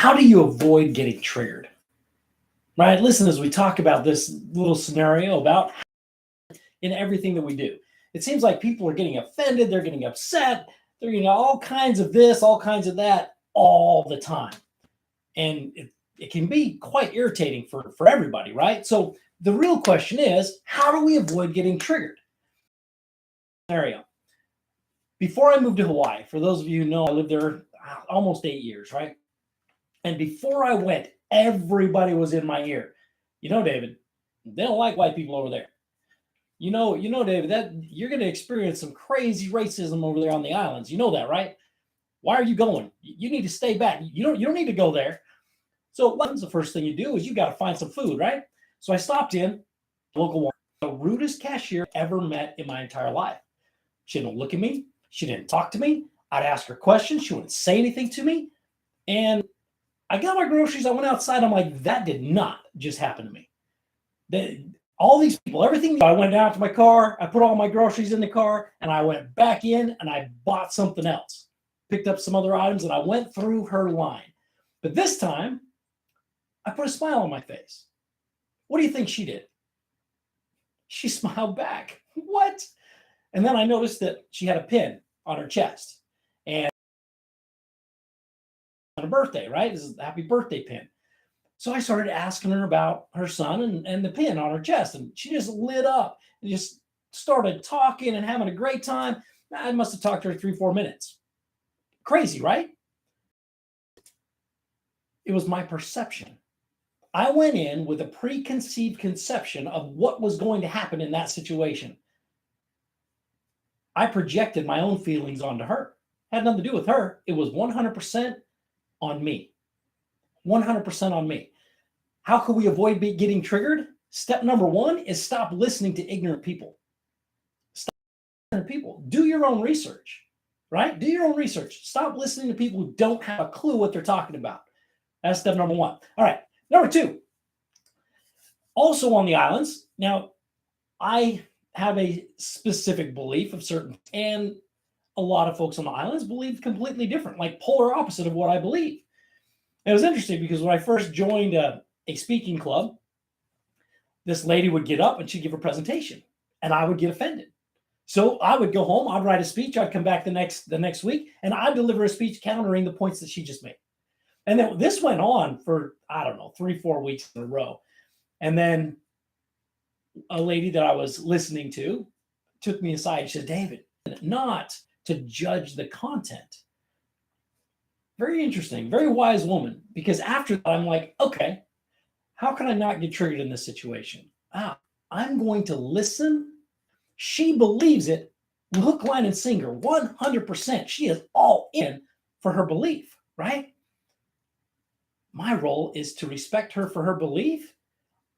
How do you avoid getting triggered? Right? Listen, as we talk about this little scenario about in everything that we do, it seems like people are getting offended, they're getting upset, they're getting all kinds of this, all kinds of that all the time. And it can be quite irritating for everybody, right? So the real question is, how do we avoid getting triggered? Scenario. Before I moved to Hawaii, for those of you who know, I lived there almost 8 years, right? And before I went, everybody was in my ear. David, they don't like white people over there. David, that you're going to experience some crazy racism over there on the islands. You know that, right? Why are you going? You need to stay back. You don't need to go there. So what's the first thing you do is you got to find some food, right? So I stopped in local one, the rudest cashier I ever met in my entire life. She didn't look at me. She didn't talk to me. I'd ask her questions. She wouldn't say anything to me. And I got my groceries. I went outside. I'm like, that did not just happen to me. All these people, everything. I went down to my car. I put all my groceries in the car, and I went back in and I bought something else. Picked up some other items, and I went through her line. But this time, I put a smile on my face. What do you think she did? She smiled back. What? And then I noticed that she had a pin on her chest. And on her birthday, right? This is a happy birthday pin. So I started asking her about her son and the pin on her chest. And she just lit up and just started talking and having a great time. I must have talked to her 3-4 minutes. Crazy, right? It was my perception. I went in with a preconceived conception of what was going to happen in that situation. I projected my own feelings onto her. It had nothing to do with her. It was 100% on me. 100% on me. How can we avoid getting triggered? Step number 1 is stop listening to ignorant people. Stop listening to people. Do your own research, right? Do your own research. Stop listening to people who don't have a clue what they're talking about. That's step number 1. All right. Number 2, also on the islands. Now, I have a specific belief of certain, and a lot of folks on the islands believe completely different, like polar opposite of what I believe. And it was interesting because when I first joined a speaking club, this lady would get up and she'd give a presentation, and I would get offended. So I would go home, I'd write a speech, I'd come back the next week, and I'd deliver a speech countering the points that she just made. And then this went on for, I don't know, 3-4 weeks in a row. And then a lady that I was listening to took me aside. She said, David, not to judge the content. Very interesting, very wise woman. Because after that, I'm like, okay, how can I not get triggered in this situation? I'm going to listen. She believes it. Hook, line, and sinker, 100%. She is all in for her belief, right? My role is to respect her for her belief.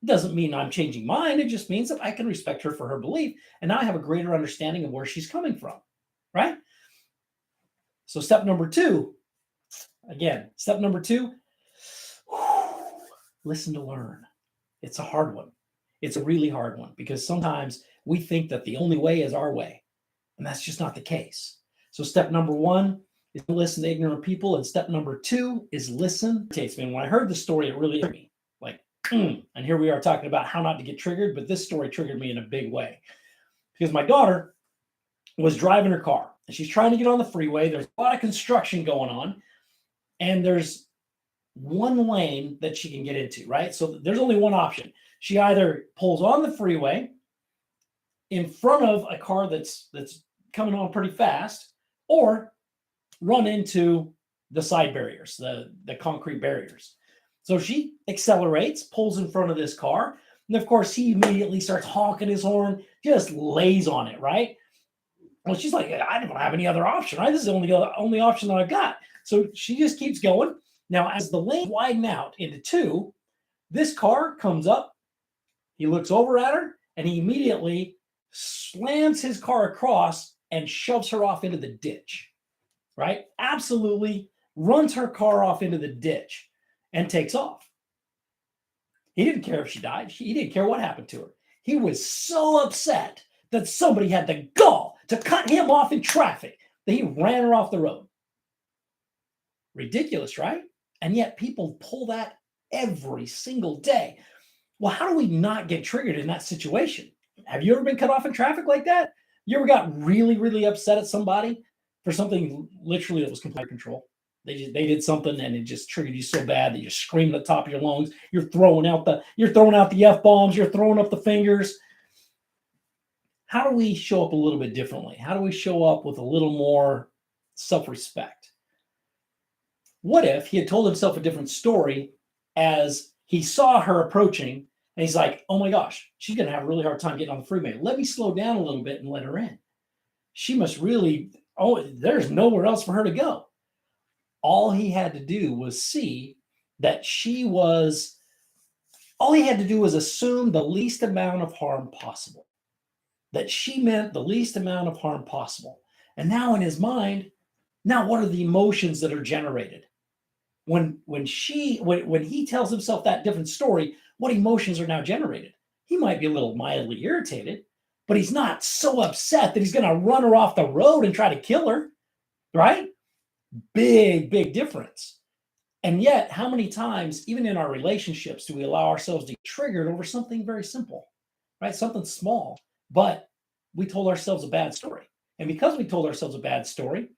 It doesn't mean I'm changing mine. It just means that I can respect her for her belief. And now I have a greater understanding of where she's coming from, right? So step number 2, listen to learn. It's a hard one. It's a really hard one because sometimes we think that the only way is our way, and that's just not the case. So step number 1 is to listen to ignorant people, and step number 2 is listen. When I heard the story, it really hit me. Like, and here we are talking about how not to get triggered, but this story triggered me in a big way because my daughter was driving her car and she's trying to get on the freeway. There's a lot of construction going on, and there's one lane that she can get into, right? So there's only one option. She either pulls on the freeway in front of a car that's coming on pretty fast, or run into the side barriers, the concrete barriers. So she accelerates, pulls in front of this car, and of course he immediately starts honking his horn, just lays on it, right? Well, she's like, I don't have any other option, right? This is the only option that I've got. So she just keeps going. Now, as the lane widen out into 2, this car comes up. He looks over at her, and he immediately slams his car across and shoves her off into the ditch, right? Absolutely runs her car off into the ditch and takes off. He didn't care if she died. He didn't care what happened to her. He was so upset that somebody had the gall to cut him off in traffic that he ran her off the road. Ridiculous, right? And yet people pull that every single day. Well, how do we not get triggered in that situation? Have you ever been cut off in traffic like that? You ever got really, really upset at somebody for something literally that was completely out of control? They did something and it just triggered you so bad that you're screaming at the top of your lungs. You're throwing out the F bombs. You're throwing up the fingers. How do we show up a little bit differently? How do we show up with a little more self-respect? What if he had told himself a different story as he saw her approaching and he's like, oh my gosh, she's going to have a really hard time getting on the freeway. Let me slow down a little bit and let her in. She must really, there's nowhere else for her to go. All he had to do was see that all he had to do was assume the least amount of harm possible. That she meant the least amount of harm possible. And now in his mind, now what are the emotions that are generated? When he tells himself that different story, what emotions are now generated? He might be a little mildly irritated, but he's not so upset that he's going to run her off the road and try to kill her, right? Big, big difference. And yet, how many times, even in our relationships, do we allow ourselves to get triggered over something very simple, right? Something small, but we told ourselves a bad story. And because we told ourselves a bad story,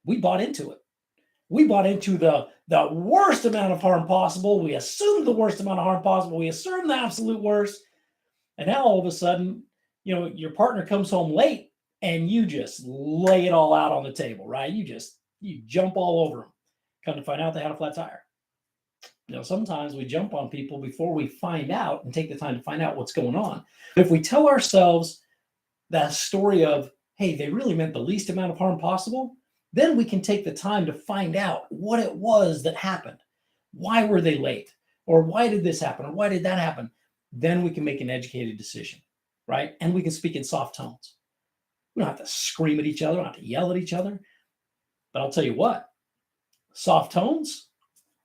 we bought into it. We bought into the worst amount of harm possible. We assumed the worst amount of harm possible. We assumed the absolute worst. And now all of a sudden, your partner comes home late and you just lay it all out on the table, right? You jump all over them. Come to find out they had a flat tire. Sometimes we jump on people before we find out and take the time to find out what's going on. If we tell ourselves that story of, hey, they really meant the least amount of harm possible, then we can take the time to find out what it was that happened. Why were they late? Or why did this happen? Or why did that happen? Then we can make an educated decision, right? And we can speak in soft tones. We don't have to scream at each other. We don't have to yell at each other. But I'll tell you what, soft tones,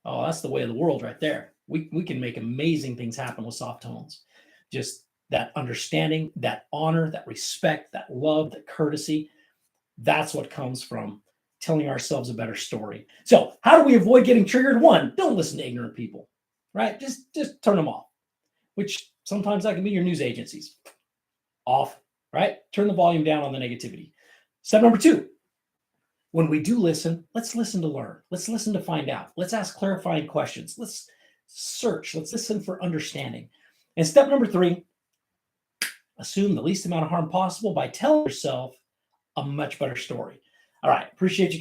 oh, that's the way of the world right there. We can make amazing things happen with soft tones. Just that understanding, that honor, that respect, that love, that courtesy, that's what comes from telling ourselves a better story. So how do we avoid getting triggered? One, don't listen to ignorant people, right? Just turn them off, which sometimes that can be your news agencies. Off, right? Turn the volume down on the negativity. Step number two, when we do listen, let's listen to learn. Let's listen to find out. Let's ask clarifying questions. Let's search. Let's listen for understanding. And step number three, assume the least amount of harm possible by telling yourself a much better story. All right. Appreciate you.